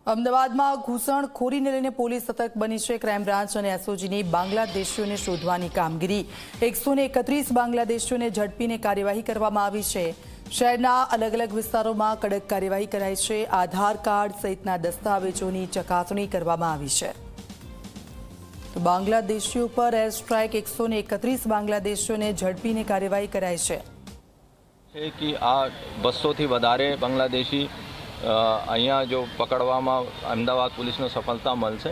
અમદાવાદમાં ઘૂસણખોરીને લઈને પોલીસ સતર્ક બની છે। ક્રાઇમ બ્રાન્ચ અને એસઓજીની બાંગ્લાદેશીઓને શોધવાની કામગીરી 131 બાંગ્લાદેશીઓને ઝડપીને કાર્યવાહી કરવામાં આવી છે। શહેરના અલગ અલગ વિસ્તારોમાં કડક કાર્યવાહી કરાઈ છે। આધાર કાર્ડ સહિતના દસ્તાવેજોની ચકાસણી કરવામાં આવી છે। તો બાંગ્લાદેશીઓ પર એર સ્ટ્રાઇક 131 બાંગ્લાદેશીઓને ઝડપીને કાર્યવાહી કરાઈ છે। कि आ 200 થી વધારે બાંગ્લાદેશી અહીંયા જો પકડવામાં અમદાવાદ પોલીસનો સફળતા મળશે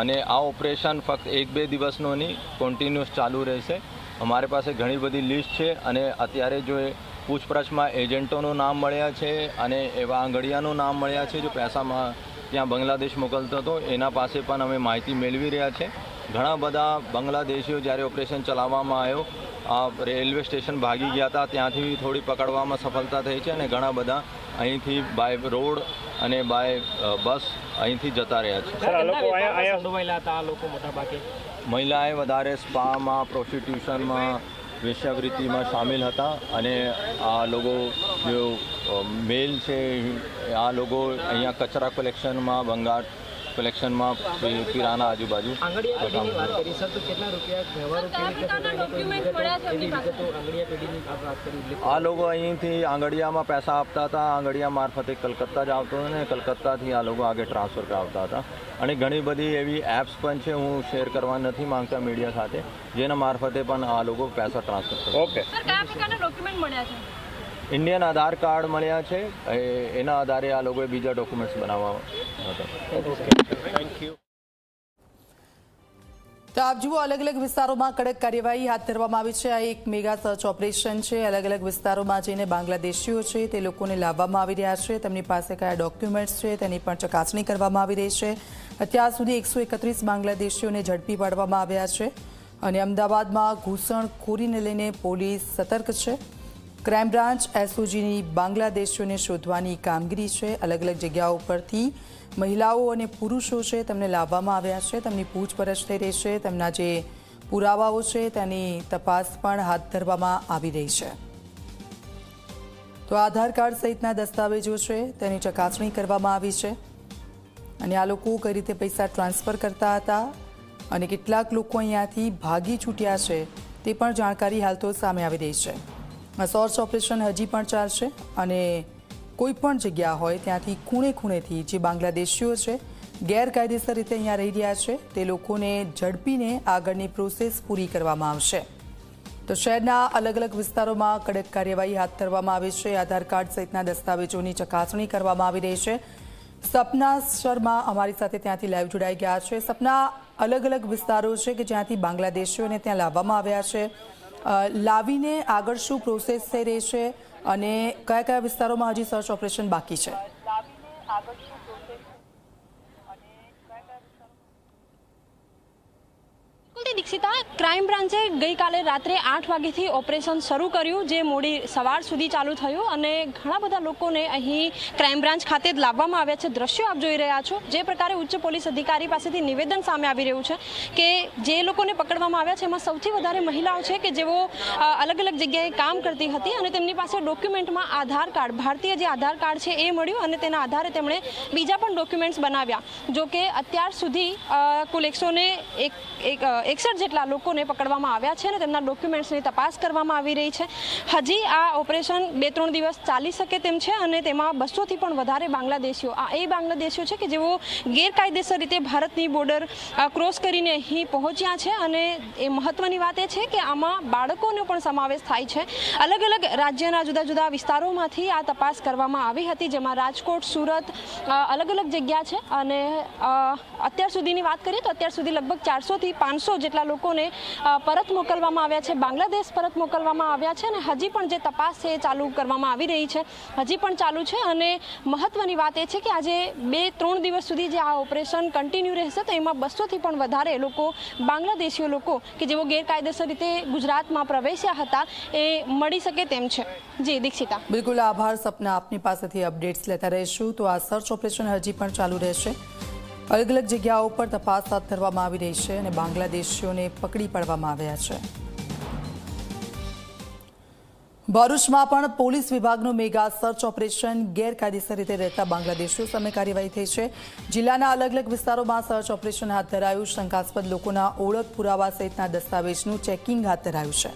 અને આ ઓપરેશન ફક્ત 1-2 દિવસનો નહીં કન્ટિન્યુઅસ ચાલુ રહેશે। અમારી પાસે ઘણી બધી લિસ્ટ છે અને અત્યારે જો પૂછપરછમાં એજન્ટોનું નામ મળ્યા છે અને એવા આંગડિયાનું નામ મળ્યા છે જો પૈસામાં ત્યાં બાંગ્લાદેશ મોકલતો હતો એના પાસે પણ અમે માહિતી મેળવી રહ્યા છે। ઘણા બધા બાંગ્લાદેશીઓ જ્યારે ઓપરેશન ચલાવવામાં આવ્યો રેલવે સ્ટેશન ભાગી ગયા હતા ત્યાંથી થોડી પકડવામાં સફળતા થઈ છે અને ઘણા બધા અહીંથી બાય રોડ અને બાય બસ અહીંથી જતા રહ્યા છે। મહિલાએ વધારે સ્પામાં પ્રોસ્ટિટ્યુશનમાં વેશ્યાવૃત્તિમાં સામેલ હતા અને આ લોકો જો મેલ છે આ લોકો અહીંયા કચરા કલેક્શનમાં ભંગાર કલેક્શનમાં કિરાના આજુબાજુ આ લોકો અહીંથી આંગડિયામાં પૈસા આપતા હતા આંગડિયા મારફતે કલકત્તા જ આવતો હતો ને કલકત્તાથી આ લોકો આગે ટ્રાન્સફર કરાવતા હતા અને ઘણી બધી એવી એપ્સ પણ છે હું શેર કરવા નથી માંગતા મીડિયા સાથે જેના મારફતે પણ આ લોકો પૈસા ટ્રાન્સફર કરે। ઓકે इंडियन आधार कार्ड મળ્યા છે એના આધારે આ લોકોએ બીજા ડોક્યુમેન્ટ્સ બનાવવા હતા। Thank you. તો આપ જુઓ અલગ અલગ વિસ્તારોમાં કડક કાર્યવાહી હાથ ધરવામાં આવી છે। આ એક મેગા સર્ચ ઓપરેશન છે। અલગ અલગ વિસ્તારોમાં જઈને બાંગ્લાદેશીઓ છે તે લોકોને લાવવામાં આવી રહ્યા છે। તેમની પાસે કયા ડોક્યુમેન્ટ્સ છે તેની પણ ચકાસણી કરવામાં આવી રહી છે। અત્યાર સુધી 131 બાંગ્લાદેશીઓને ઝડપી પાડવામાં આવ્યા છે અને અમદાવાદમાં ઘૂસણખોરીને લઈને પોલીસ સતર્ક છે। ક્રાઇમ બ્રાન્ચ એસઓજીની બાંગ્લાદેશીઓને શોધવાની કામગીરી છે। અલગ અલગ જગ્યાઓ પરથી મહિલાઓ અને પુરુષો છે તેમને લાવવામાં આવ્યા છે। તેમની પૂછપરછ થઈ રહી છે। તેમના જે પુરાવાઓ છે તેની તપાસ પણ હાથ ધરવામાં આવી રહી છે। તો આધાર કાર્ડ સહિતના દસ્તાવેજો છે તેની ચકાસણી કરવામાં આવી છે અને આ લોકો કઈ રીતે પૈસા ટ્રાન્સફર કરતા હતા અને કેટલાક લોકો અહીંયાથી ભાગી છૂટ્યા છે તે પણ જાણકારી હાલ તો સામે આવી રહી છે। સર્ચ ઓપરેશન હજી પણ ચાલશે અને કોઈ પણ જગ્યા હોય ત્યાંથી ખૂણે ખૂણેથી જે બાંગ્લાદેશીઓ છે ગેરકાયદેસર રીતે અહીંયા રહી રહ્યા છે તે લોકોને ઝડપીને આગળની પ્રોસેસ પૂરી કરવામાં આવશે। તો શહેરના અલગ અલગ વિસ્તારોમાં કડક કાર્યવાહી હાથ ધરવામાં આવી છે। આધાર કાર્ડ સહિતના દસ્તાવેજોની ચકાસણી કરવામાં આવી રહી છે। સપના શર્મા અમારી સાથે ત્યાંથી લાઈવ જોડાઈ ગયા છે। સપના, અલગ અલગ વિસ્તારો છે કે જ્યાંથી બાંગ્લાદેશીઓને ત્યાં લાવવામાં આવ્યા છે, લાવીને આગળ શું પ્રોસેસ થઈ રહી છે અને કયા કયા વિસ્તારોમાં હજી સર્ચ ઓપરેશન બાકી છે? દીક્ષિતા, ક્રાઇમ બ્રાન્ચે ગઈકાલે રાત્રે 8 વાગ્યાથી ઓપરેશન શરૂ કર્યું જે મોડી સવાર સુધી ચાલુ થયું અને ઘણા બધા લોકોને અહીં ક્રાઇમ બ્રાન્ચ ખાતે જ લાવવામાં આવ્યા છે। દ્રશ્યો આપ જોઈ રહ્યા છો જે પ્રકારે ઉચ્ચ પોલીસ અધિકારી પાસેથી નિવેદન સામે આવી રહ્યું છે કે જે લોકોને પકડવામાં આવ્યા છે એમાં સૌથી વધારે મહિલાઓ છે કે જેઓ અલગ અલગ જગ્યાએ કામ કરતી હતી અને તેમની પાસે ડોક્યુમેન્ટમાં આધાર કાર્ડ, ભારતીય જે આધાર કાર્ડ છે એ મળ્યું અને તેના આધારે તેમણે બીજા પણ ડોક્યુમેન્ટ્સ બનાવ્યા। જો કે અત્યાર સુધી કુલ 161 જેટલા લોકોને પકડવામાં આવ્યા છે અને તેમના ડોક્યુમેન્ટ્સની તપાસ કરવામાં આવી રહી છે। હજી આ ઓપરેશન 2-3 દિવસ ચાલી શકે તેમ છે અને તેમાં 200થી પણ વધારે બાંગ્લાદેશીઓ બાંગ્લાદેશીઓ છે કે જેઓ ગેરકાયદેસર રીતે ભારતની બોર્ડર ક્રોસ કરીને અહીં પહોંચ્યા છે અને એ મહત્વની વાત એ છે કે આમાં બાળકોનો પણ સમાવેશ થાય છે। અલગ અલગ રાજ્યના જુદા જુદા વિસ્તારોમાંથી આ તપાસ કરવામાં આવી હતી જેમાં રાજકોટ, સુરત અલગ અલગ જગ્યા છે અને અત્યાર સુધીની વાત કરીએ તો અત્યાર સુધી લગભગ 400થી 500 જેટલા લોકોને પરત મોકલવામાં આવ્યા છે, બાંગ્લાદેશ પરત મોકલવામાં આવ્યા છે અને હજી પણ જે તપાસ છે એ ચાલુ કરવામાં આવી રહી છે, હજી પણ ચાલુ છે અને મહત્વની વાત એ છે કે આજે 2-3 દિવસ સુધી જે આ ઓપરેશન કન્ટિન્યુ રહેશે તો એમાં 200થી પણ વધારે લોકો બાંગ્લાદેશીઓ લોકો કે જેઓ ગેરકાયદેસર રીતે ગુજરાતમાં પ્રવેશ્યા હતા એ મળી શકે તેમ છે। જી દીક્ષિતા। બિલકુલ આભાર સપના, આપની પાસેથી અપડેટ્સ લેતા રહીશું। તો આ સર્ચ ઓપરેશન હજી પણ ચાલુ રહેશે। અલગ અલગ જગ્યાઓ પર તપાસ હાથ ધરવામાં આવી રહી છે અને બાંગ્લાદેશીઓને પકડી પાડવામાં આવ્યા છે। ભરૂચમાં પણ પોલીસ વિભાગનું મેગા સર્ચ ઓપરેશન ગેરકાયદેસર રીતે રહેતા બાંગ્લાદેશીઓ સામે કાર્યવાહી થઈ છે. જિલ્લાના અલગ અલગ વિસ્તારોમાં સર્ચ ઓપરેશન હાથ ધરાયું. શંકાસ્પદ લોકોના ઓળખ પુરાવા સહિતના દસ્તાવેજનું ચેકિંગ હાથ ધરાયું છે.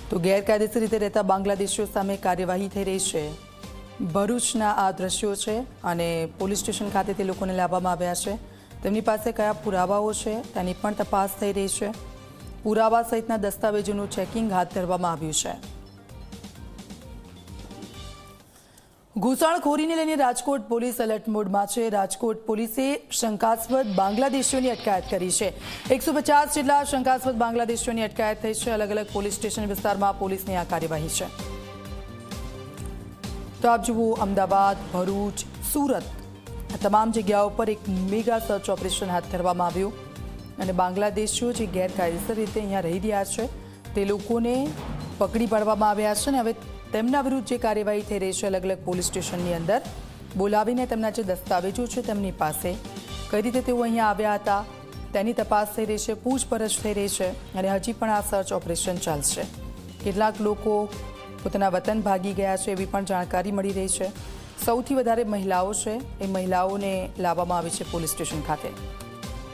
તો ગેરકાયદેસર રીતે રહેતા બાંગ્લાદેશીઓ સામે કાર્યવાહી થઈ રહી છે. ભરૂચના આ દ્રશ્યો છે અને પોલીસ સ્ટેશન ખાતે તે લોકોને લાવવામાં આવ્યા છે. તેમની પાસે કયા પુરાવાઓ છે તેની પણ તપાસ થઈ રહી છે. પુરાવા સહિતના દસ્તાવેજોનું ચેકિંગ હાથ ધરવામાં આવ્યું છે. ઘૂસણખોરીને લઈને રાજકોટ પોલીસ એલર્ટ મોડમાં છે. રાજકોટ પોલીસે શંકાસ્પદ બાંગ્લાદેશીઓની અટકાયત કરી છે. 150 જેટલા શંકાસ્પદ બાંગ્લાદેશીઓની અટકાયત થઈ છે. અલગ અલગ પોલીસ સ્ટેશન વિસ્તારમાં પોલીસની આ કાર્યવાહી છે. તો આપ જુઓ, અમદાવાદ, ભરૂચ, સુરત આ તમામ જગ્યાઓ પર એક મેગા સર્ચ ઓપરેશન હાથ ધરવામાં આવ્યું અને બાંગ્લાદેશીઓ જે ગેરકાયદેસર રીતે અહીંયા રહી રહ્યા છે તે લોકોને પકડી પાડવામાં આવ્યા છે અને હવે તેમના વિરુદ્ધ જે કાર્યવાહી થઈ રહી છે અલગ અલગ પોલીસ સ્ટેશનની અંદર બોલાવીને તેમના જે દસ્તાવેજો છે તેમની પાસે કઈ રીતે તેઓ અહીંયા આવ્યા હતા તેની તપાસ થઈ રહી છે, પૂછપરછ થઈ રહી છે અને હજી પણ આ સર્ચ ઓપરેશન ચાલશે. કેટલાક લોકો પોતાના વતન ભાગી ગયા છે એવી પણ જાણકારી મળી રહી છે. સૌથી વધારે મહિલાઓ છે, એ મહિલાઓને લાવવામાં આવી છે પોલીસ સ્ટેશન ખાતે.